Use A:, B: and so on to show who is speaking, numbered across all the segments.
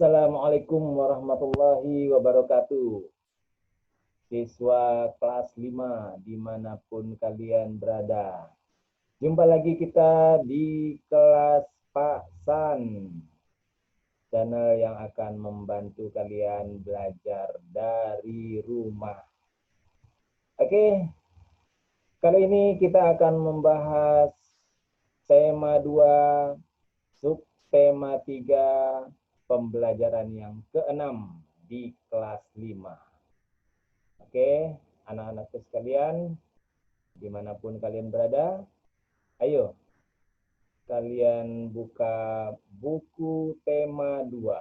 A: Assalamualaikum warahmatullahi wabarakatuh. Siswa kelas 5 dimanapun kalian berada. Jumpa lagi kita di kelas Pak San. Channel yang akan membantu kalian belajar dari rumah. Oke, kali ini kita akan membahas tema 2, subtema 3, pembelajaran yang ke-6 di kelas 5. Oke, anak-anakku sekalian, dimanapun kalian berada, ayo kalian buka buku tema 2,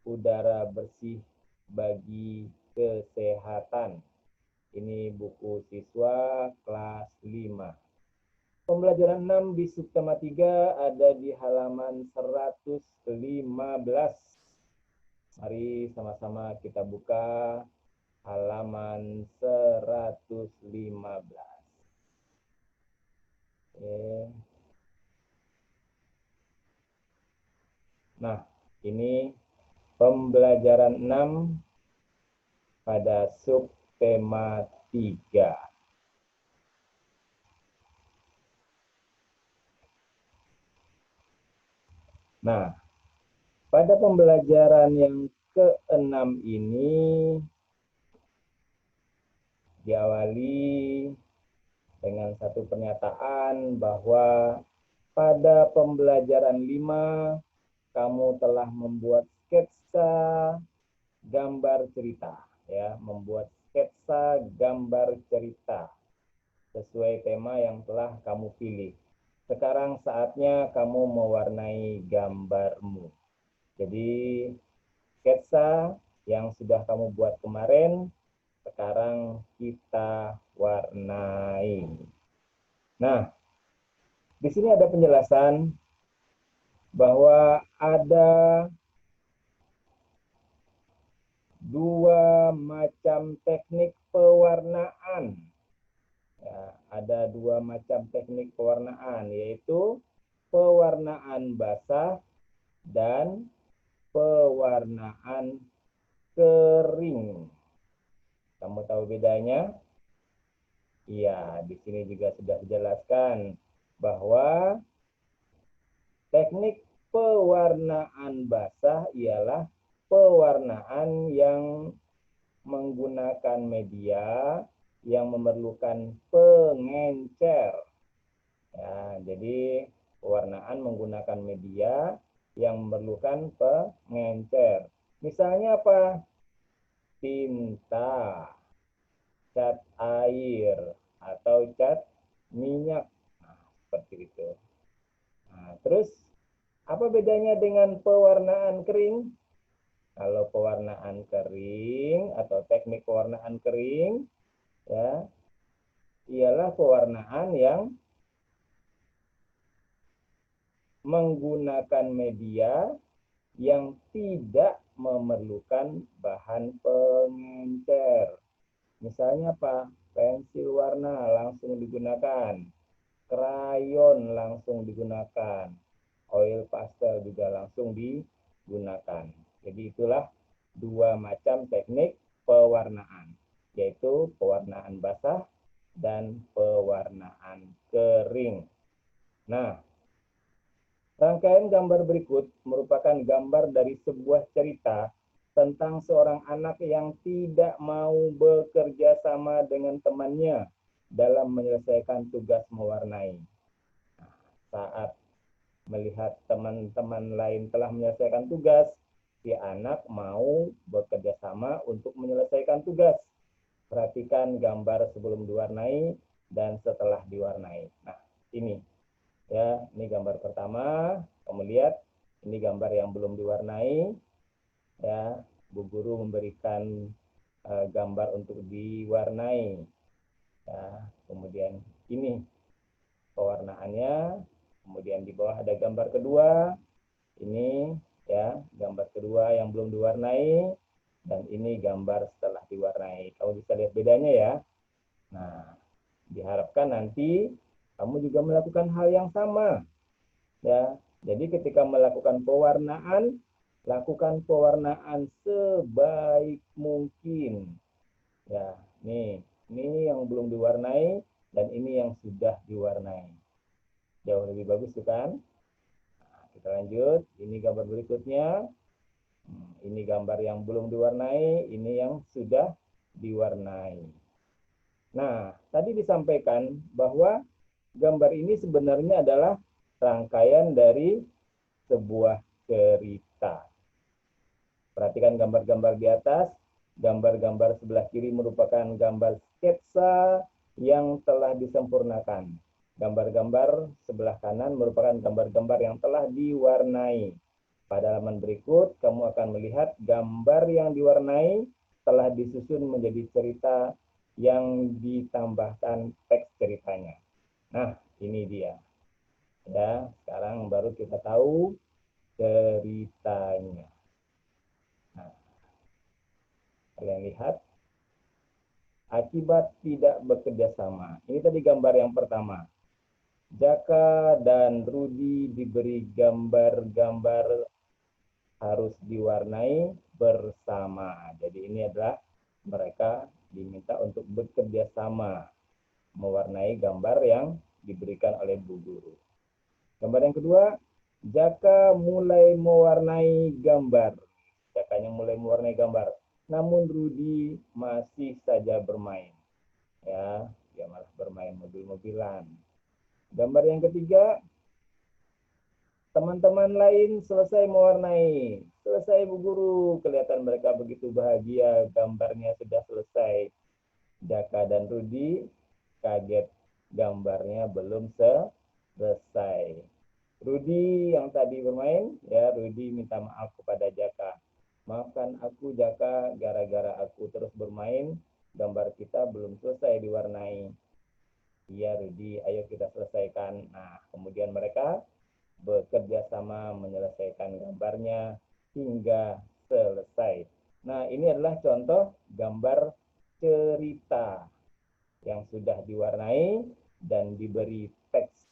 A: udara bersih bagi kesehatan. Ini buku siswa kelas 5. Pembelajaran 6 di subtema 3 ada di halaman 115. Mari sama-sama kita buka halaman 115. Oke. Nah, ini pembelajaran 6 pada subtema 3. Nah, pada pembelajaran yang ke-6 ini diawali dengan satu pernyataan bahwa pada pembelajaran 5 kamu telah membuat sketsa gambar cerita, ya, membuat sketsa gambar cerita sesuai tema yang telah kamu pilih. Sekarang saatnya kamu mewarnai gambarmu. Jadi sketsa yang sudah kamu buat kemarin, sekarang kita warnai. Nah, di sini ada penjelasan bahwa ada dua macam teknik pewarnaan. Ya, ada dua macam teknik pewarnaan, yaitu pewarnaan basah dan pewarnaan kering. Kamu tahu bedanya? Iya, di sini juga sudah dijelaskan bahwa teknik pewarnaan basah ialah pewarnaan yang menggunakan media yang memerlukan pengencer. Ya, jadi pewarnaan menggunakan media yang memerlukan pengencer. Misalnya apa? Tinta, cat air, atau cat minyak. Nah, seperti itu. Nah, terus apa bedanya dengan pewarnaan kering? Kalau pewarnaan kering atau teknik pewarnaan kering, ya, ialah pewarnaan yang menggunakan media yang tidak memerlukan bahan pengencer. Misalnya apa? Pensil warna langsung digunakan, krayon langsung digunakan, oil pastel juga langsung digunakan. Jadi itulah dua macam teknik pewarnaan, yaitu pewarnaan basah dan pewarnaan kering. Nah, rangkaian gambar berikut merupakan gambar dari sebuah cerita tentang seorang anak yang tidak mau bekerja sama dengan temannya dalam menyelesaikan tugas mewarnai. Nah, saat melihat teman-teman lain telah menyelesaikan tugas, si anak mau bekerja sama untuk menyelesaikan tugas. Perhatikan gambar sebelum diwarnai dan setelah diwarnai. Nah, ini ya, ini gambar pertama. Kamu lihat, ini gambar yang belum diwarnai. Ya, Bu Guru memberikan gambar untuk diwarnai. Ya, kemudian ini pewarnaannya. Kemudian di bawah ada gambar kedua. Ini ya, gambar kedua yang belum diwarnai, dan ini gambar setelah diwarnai. Kamu bisa lihat bedanya ya. Nah, diharapkan nanti kamu juga melakukan hal yang sama. Ya, jadi ketika melakukan pewarnaan, Lakukan pewarnaan sebaik mungkin. Ya, ini yang belum diwarnai dan ini yang sudah diwarnai. Jauh lebih bagus tuh kan? Nah, kita lanjut. Ini gambar berikutnya. Ini gambar yang belum diwarnai, ini yang sudah diwarnai. Nah, tadi disampaikan bahwa gambar ini sebenarnya adalah rangkaian dari sebuah cerita. Perhatikan gambar-gambar di atas. Gambar-gambar sebelah kiri merupakan gambar sketsa yang telah disempurnakan. Gambar-gambar sebelah kanan merupakan gambar-gambar yang telah diwarnai. Pada halaman berikut, kamu akan melihat gambar yang diwarnai telah disusun menjadi cerita yang ditambahkan teks ceritanya. Nah, ini dia. Ya, sekarang baru kita tahu ceritanya. Nah, kalian lihat akibat tidak bekerja sama. Ini tadi gambar yang pertama. Jaka dan Rudi diberi gambar-gambar harus diwarnai bersama. Jadi ini adalah mereka diminta untuk bekerja sama mewarnai gambar yang diberikan oleh Bu Guru. Gambar yang kedua, Jaka mulai mewarnai gambar. Jakanya mulai mewarnai gambar. Namun Rudi masih saja bermain. Ya, dia malah bermain mobil-mobilan. Gambar yang ketiga, teman-teman lain selesai mewarnai. Selesai Bu Guru, kelihatan mereka begitu bahagia, gambarnya sudah selesai. Jaka dan Rudi kaget, gambarnya belum selesai. Rudi yang tadi bermain, ya Rudi minta maaf kepada Jaka. Maafkan aku Jaka, gara-gara aku terus bermain, gambar kita belum selesai diwarnai. Iya Rudi, ayo kita selesaikan. Nah, kemudian mereka bekerja sama menyelesaikan gambarnya hingga selesai. Nah, ini adalah contoh gambar cerita yang sudah diwarnai dan diberi teks,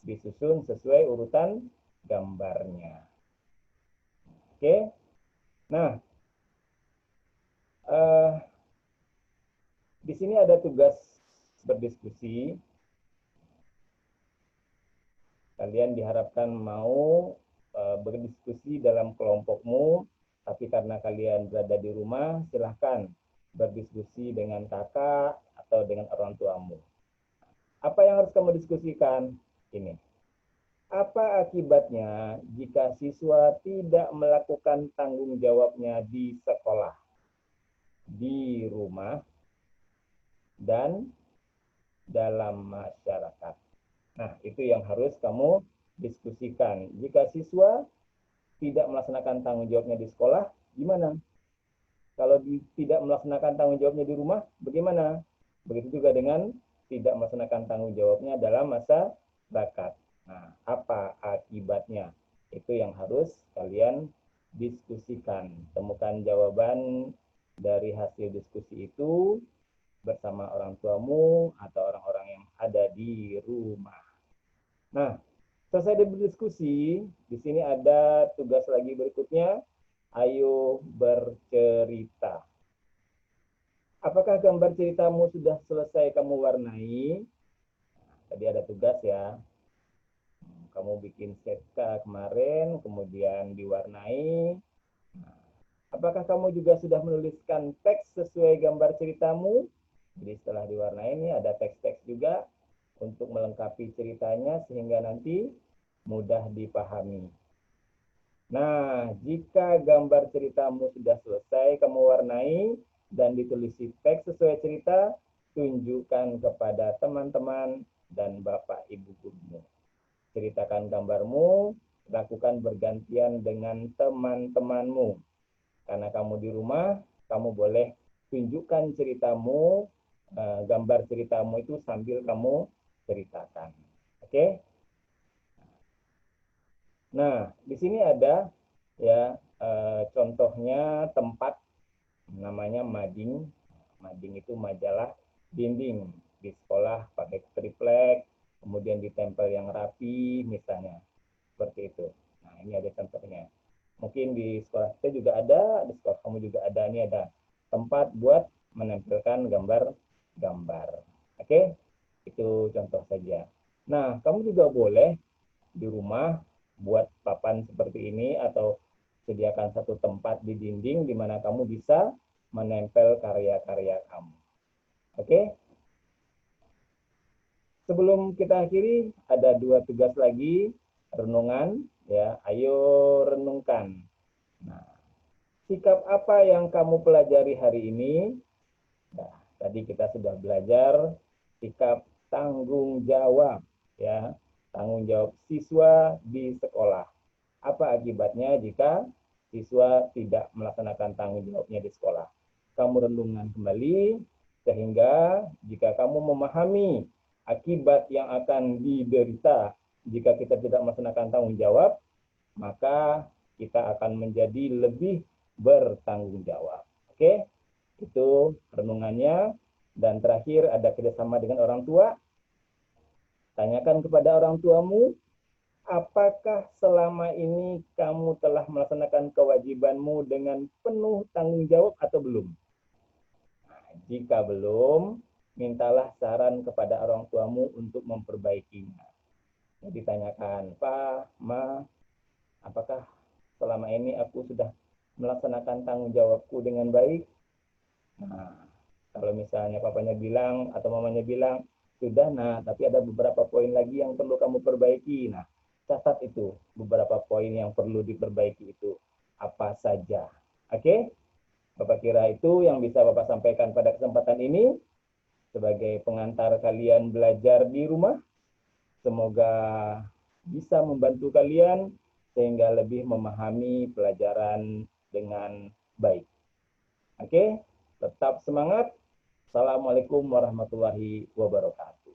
A: disusun sesuai urutan gambarnya. Oke, nah di sini ada tugas berdiskusi. Kalian diharapkan mau berdiskusi dalam kelompokmu, tapi karena kalian berada di rumah, silahkan berdiskusi dengan kakak atau dengan orang tuamu. Apa yang harus kamu diskusikan? Ini. Apa akibatnya jika siswa tidak melakukan tanggung jawabnya di sekolah, di rumah, dan dalam masyarakat? Nah, itu yang harus kamu diskusikan. Jika siswa tidak melaksanakan tanggung jawabnya di sekolah, gimana? Kalau tidak melaksanakan tanggung jawabnya di rumah, bagaimana? Begitu juga dengan tidak melaksanakan tanggung jawabnya dalam masyarakat. Nah, apa akibatnya? Itu yang harus kalian diskusikan. Temukan jawaban dari hasil diskusi itu bersama orang tuamu atau orang-orang yang ada di rumah. Nah, selesai berdiskusi, di sini ada tugas lagi berikutnya. Ayo bercerita. Apakah gambar ceritamu sudah selesai kamu warnai? Nah, tadi ada tugas ya. Kamu bikin sketsa kemarin, kemudian diwarnai. Nah, apakah kamu juga sudah menuliskan teks sesuai gambar ceritamu? Jadi setelah diwarnai ini ada teks-teks juga untuk melengkapi ceritanya sehingga nanti mudah dipahami. Nah, jika gambar ceritamu sudah selesai kamu warnai dan ditulis teks sesuai cerita, tunjukkan kepada teman-teman dan Bapak Ibu gurumu. Ceritakan gambarmu, lakukan bergantian dengan teman-temanmu. Karena kamu di rumah, kamu boleh tunjukkan ceritamu, gambar ceritamu itu sambil kamu ceritakan. Oke? Nah, di sini ada ya contohnya tempat namanya mading. Mading itu majalah dinding di sekolah pakai triplek, kemudian ditempel yang rapi misalnya. Seperti itu. Nah, ini ada contohnya. Mungkin di sekolah kita juga ada, di sekolah kamu juga ada. Ini ada tempat buat menempelkan gambar-gambar. Oke, itu contoh saja. Nah, kamu juga boleh di rumah buat papan seperti ini atau sediakan satu tempat di dinding di mana kamu bisa menempel karya-karya kamu. Oke? Sebelum kita akhiri, ada 2 tugas lagi, renungan. Ya, ayo renungkan. Nah, sikap apa yang kamu pelajari hari ini? Nah, tadi kita sudah belajar sikap tanggung jawab, ya, tanggung jawab siswa di sekolah. Apa akibatnya jika siswa tidak melaksanakan tanggung jawabnya di sekolah? Kamu renungkan kembali, sehingga jika kamu memahami akibat yang akan diderita jika kita tidak melaksanakan tanggung jawab, maka kita akan menjadi lebih bertanggung jawab. Oke, itu renungannya. Dan terakhir ada kerjasama dengan orang tua. Tanyakan kepada orang tuamu, apakah selama ini kamu telah melaksanakan kewajibanmu dengan penuh tanggung jawab atau belum? Nah, jika belum, mintalah saran kepada orang tuamu untuk memperbaikinya. Jadi tanyakan, Pak, Ma, apakah selama ini aku sudah melaksanakan tanggung jawabku dengan baik? Nah, kalau misalnya papanya bilang atau mamanya bilang, sudah, nah, tapi ada beberapa poin lagi yang perlu kamu perbaiki. Nah, catat itu, beberapa poin yang perlu diperbaiki itu apa saja. Oke? Bapak kira itu yang bisa Bapak sampaikan pada kesempatan ini sebagai pengantar kalian belajar di rumah. Semoga bisa membantu kalian sehingga lebih memahami pelajaran dengan baik. Oke? Tetap semangat. Assalamualaikum warahmatullahi wabarakatuh.